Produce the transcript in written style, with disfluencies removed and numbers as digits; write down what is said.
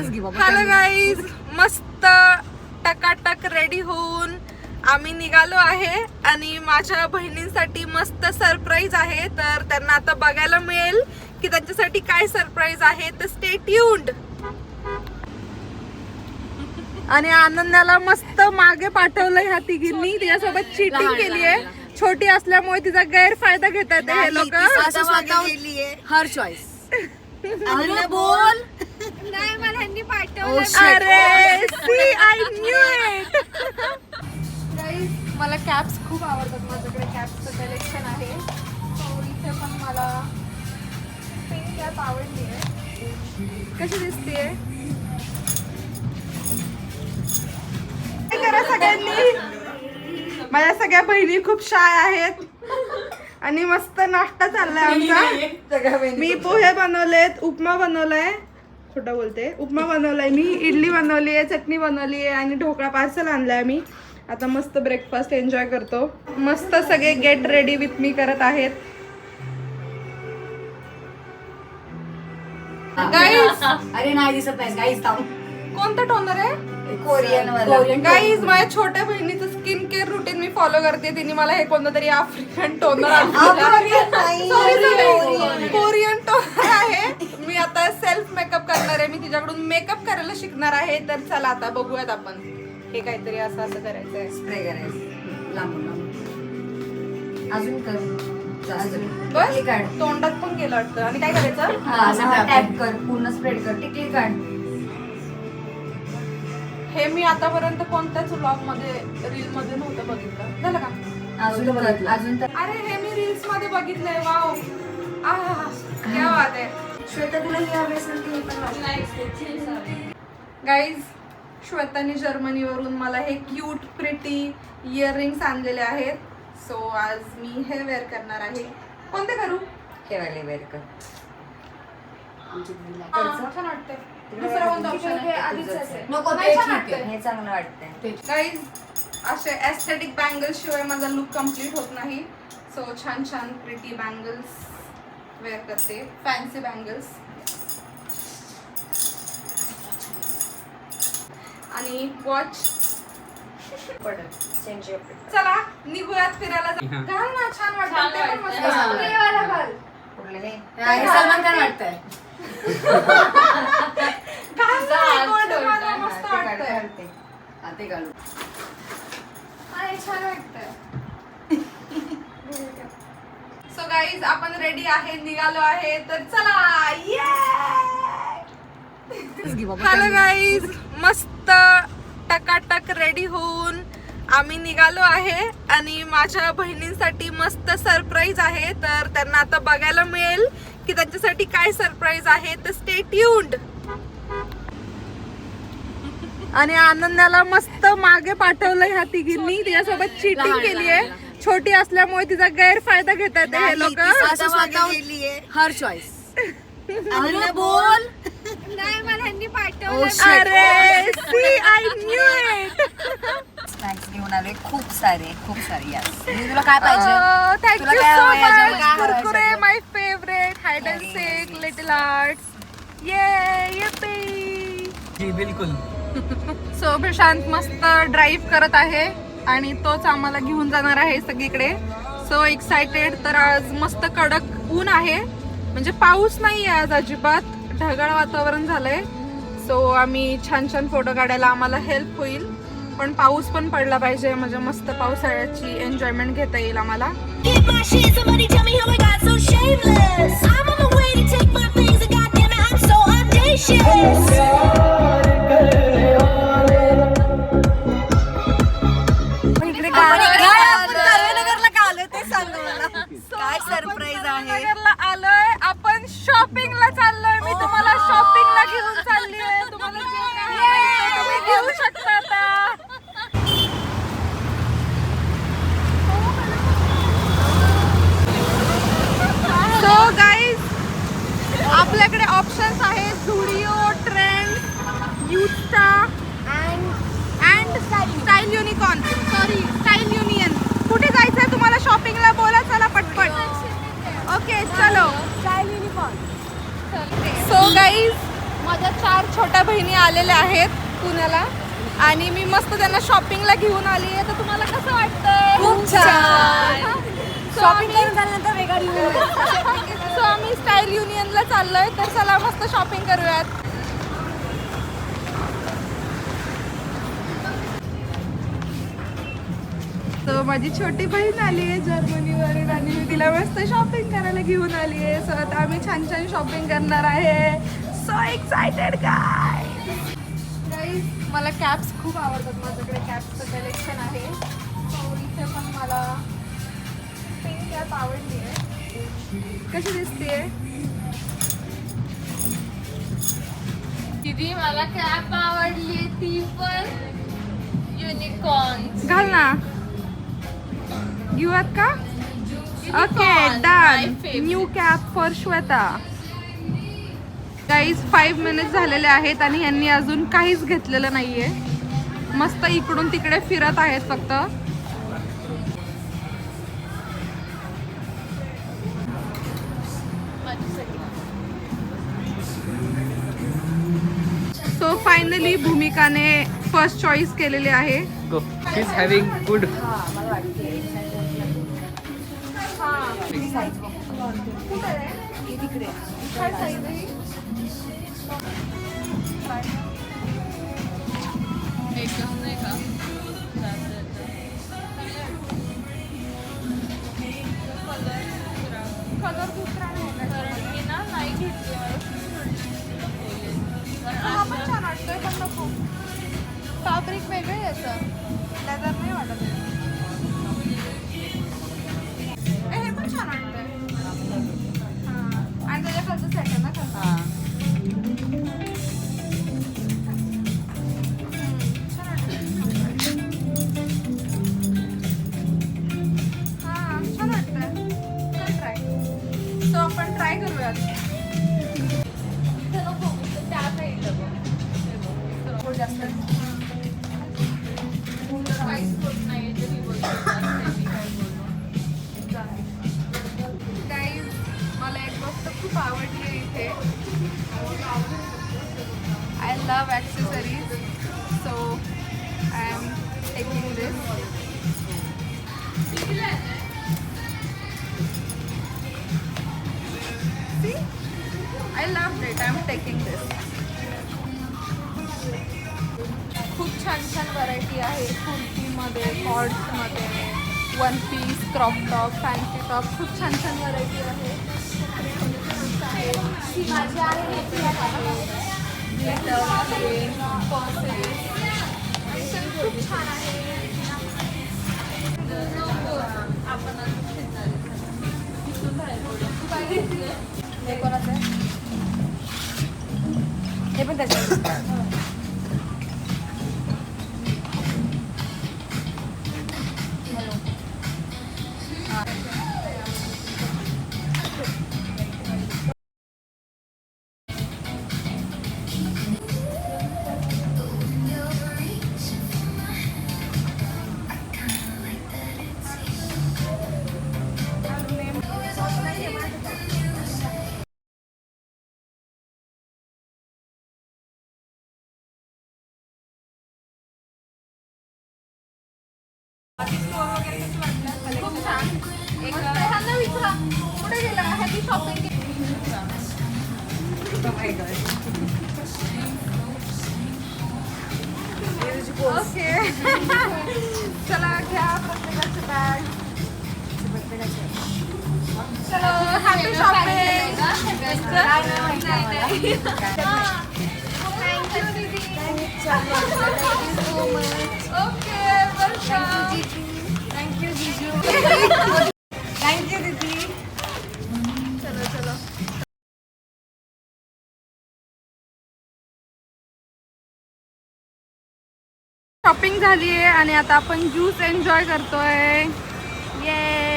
Hello guys, मस्त टकाटक ready होऊन आम्ही निघालो आहे आणि माझ्या बहिणींसाठी मस्त सरप्राईज आहे. तर त्यांना आता बघायला मिळेल की त्यांच्यासाठी काय सरप्राईज आहे, तर स्टे ट्यून्ड. आणि आनंदाला मस्त मागे पाठवलंय ह्या तिघींनी, तिच्यासोबत चीटिंग केली आहे. छोटी असल्यामुळे तिचा गैरफायदा घेतात हे लोक. हर चॉईस बोल नाही, मला ह्यांनी पाठवलं. अरे see I knew it. Guys, मला कॅप्स खूप आवडतात. माझ्याकडे कॅप्सचं कलेक्शन आहे. So, इथे पण मला पिंक कॅप आवडली आहे. कशी दिसतेय? काय करा सगळ्यांनी. माझ्या सगळ्या बहिणी खूप शाय आहेत आणि मस्त नाश्ता चाललाय आमचा. मी पोहे बनवलेत, उपमा बनवलाय, खोटं बोलते, उपमा बनवलाय मी, इडली बनवली आहे, चटणी बनवली आहे आणि ढोकळा पार्सल आणलाय मी. आता मस्त ब्रेकफास्ट एन्जॉय करतो. मस्त सगळे गेट रेडी विथ मी करत आहेत. गाईज, अरे नाही दिसत नाही गाईज. कोणता टोनर आहे? कोरियन गाईज, माझ्या छोट्या बहिणीचं स्किन केअर रुटीन मी फॉलो करते. तिने मला हे कोणतं तरी आफ्रिकन टोनर कोरियन टोनर आहे. मी आता सेल्फ मेकअप करणार आहे. मी तिच्याकडून मेकअप करायला शिकणार आहे. तर चला आता बघूयात आपण. हे काहीतरी असं असं करायचं आहे. स्प्रे करायचं लांबून लांबून. अजून कर बस तोंडात पण केलं वाटतं. आणि काय करायचं? टॅप कर, पूर्ण स्प्रेड कर, टिकली काढ. हे मी आतापर्यंत कोणत्याच व्लॉग मध्ये, रील मध्ये नव्हतं बघितलं. झालं का? अजून तर अरे हे मी रील्स मध्ये बघितलंय. वाव, क्या बात आहे. श्वेता तुला ही हवी असेल ती पण. गाईज, श्वेतानी जर्मनीवरून मला हे क्यूट प्रिटी इयरिंग्स आणलेले आहेत. सो आज मी हे वेअर करणार आहे. कोणते करू? हे वाले वेअर कर. छान वाटतंय. दुसरा कोणता ऑप्शन आहे? नको, नाही, ते छान ठीक आहे, वाटतंय. हे चांगलं वाटतंय. गाईज, असे एस्थेटिक बँगल्स शिवाय माझा लुक कम्प्लीट होत नाही. सो छान छान प्रिटी बँगल्स वेअर करते, फॅन्सी बँगल्स. आणि वॉच. चला निघूयात फिरायला. घाल ना, छान वाटतं. ते पण मस्त वाटतं. कुठलं हे? सलमान खान वाटतंय. घाल ना, golden वाला मस्त वाटतंय. ते घालू. अरे छान वाटतंय. सो गाईज, आपण रेडी आहे, निघालो आहे. तर चला. हॅलो गाईज, मस्त टकाटक रेडी होऊन आम्ही निघालो आहे आणि माझ्या बहिणींसाठी मस्त सरप्राईज आहे. तर त्यांना आता बघायला मिळेल की त्यांच्यासाठी काय सरप्राईज आहे, तर स्टे ट्यून्ड. आणि आनंदाला मस्त मागे पाठवलंय ह्या तिघींनी, तिच्यासोबत चीटिंग केली आहे. छोटी असल्यामुळे तिचा गैरफायदा घेतात हे लोक. हर चॉईस बोल. नाही, मला ह्यांनी पाठवलं. अरे see I knew it. Snacks घेऊन आले खूप सारे यस. तुला काय पाहिजे? थँक तुला यू काय सो हवंय? याच्यामध्ये मच. काय हवंय? Kurkure my favourite. Hide and seek, little arts. ये बिलकुल. सो प्रशांत मस्त ड्राईव्ह करत आहे आणि तोच आम्हाला घेऊन जाणार आहे सगळीकडे. So excited. तर आज मस्त कडक ऊन आहे, म्हणजे पाऊस नाही आहे आज अजिबात, ढगाळ वातावरण झालंय. सो आम्ही छान छान फोटो काढायला आम्हाला हेल्प होईल. पण पाऊस पण पडला पाहिजे, म्हणजे मस्त पावसाळ्याची एन्जॉयमेंट घेता येईल आम्हाला. काय सरप्राईज आहे? नगरला आलोय आपण, शॉपिंगला चाललोय. मी तुम्हाला शॉपिंगला घेऊन चालली आहे. तुम्हाला जे काही आहे ते तुम्ही घेऊ शकता आता. सो गाईज, आपल्याकडे ऑप्शन्स आहेत. झुडिओ, ट्रेंड्स सगळ्या बहिणी आलेल्या आहेत पुण्याला आणि मी मस्त त्यांना शॉपिंगला घेऊन आली आहे. तर तुम्हाला कसं वाटतंय? खूप छान. शॉपिंग करून झाल्यानंतर वेगळा सो आम्ही स्टाईल युनियनला चाललोय. तर चला मस्त शॉपिंग करूयात. तर माझी छोटी बहीण आली आहे जर्मनीवरून आणि मी तिला मस्त शॉपिंग करायला घेऊन आली आहे. सो आता आम्ही छान छान शॉपिंग करणार आहे. सो एक्सायटेड गाय. मला कॅप्स खूप आवडतात. माझ्याकडे कॅप्सचं कलेक्शन आहे. सो इथे पण मला पिंक कॅप आवडली आहे. कशी दिसते? दीदी मला कॅप आवडली ती पण युनिकॉर्न. घाल ना. घेऊयात का? Okay my done. favorite. New cap for Shweta. Guys 5 minute झालेले आहेत आणि यांनी अजून काहीच घेतलेलं नाहीये. मस्त इकडून तिकडे फिरत आहेत फक्त. सो फायनली भूमिकाने फर्स्ट चॉईस केलेली आहे. Go. She's having good. Fabric वेगळं आहे याचं. लेदर नाही वाटत. हे पण छान वाटतंय. आणि त्याच्या खालचं सेट आहे ना खालचं. छान वाटतंय. ट्राय. सो आपण ट्राय करूयात. मला एक गोष्ट खूप आवडली आहे इथे. I love accessories. So I am taking this. See? I loved it. I'm taking this. खूप छान छान व्हरायटी आहे. कुर्तीमध्ये, कॉर्ड्समध्ये, one piece, crop top, fancy top. खूप छान छान व्हरायटी आहे. खूप छान आहे. हे कोणाचं आहे? हे पण त्याच्यात. खूप छान. एक ह्यांना विचारा कुठे गेला. ह्याची शॉपिंग ओके. चला घ्या प्रत्येकाची बॅग. चलो happy shopping. Okay welcome. Thank you जीजू. थँक्यू दीदी. चलो चलो. शॉपिंग झाली आहे आणि आता आपण ज्यूस एन्जॉय करतोय. ये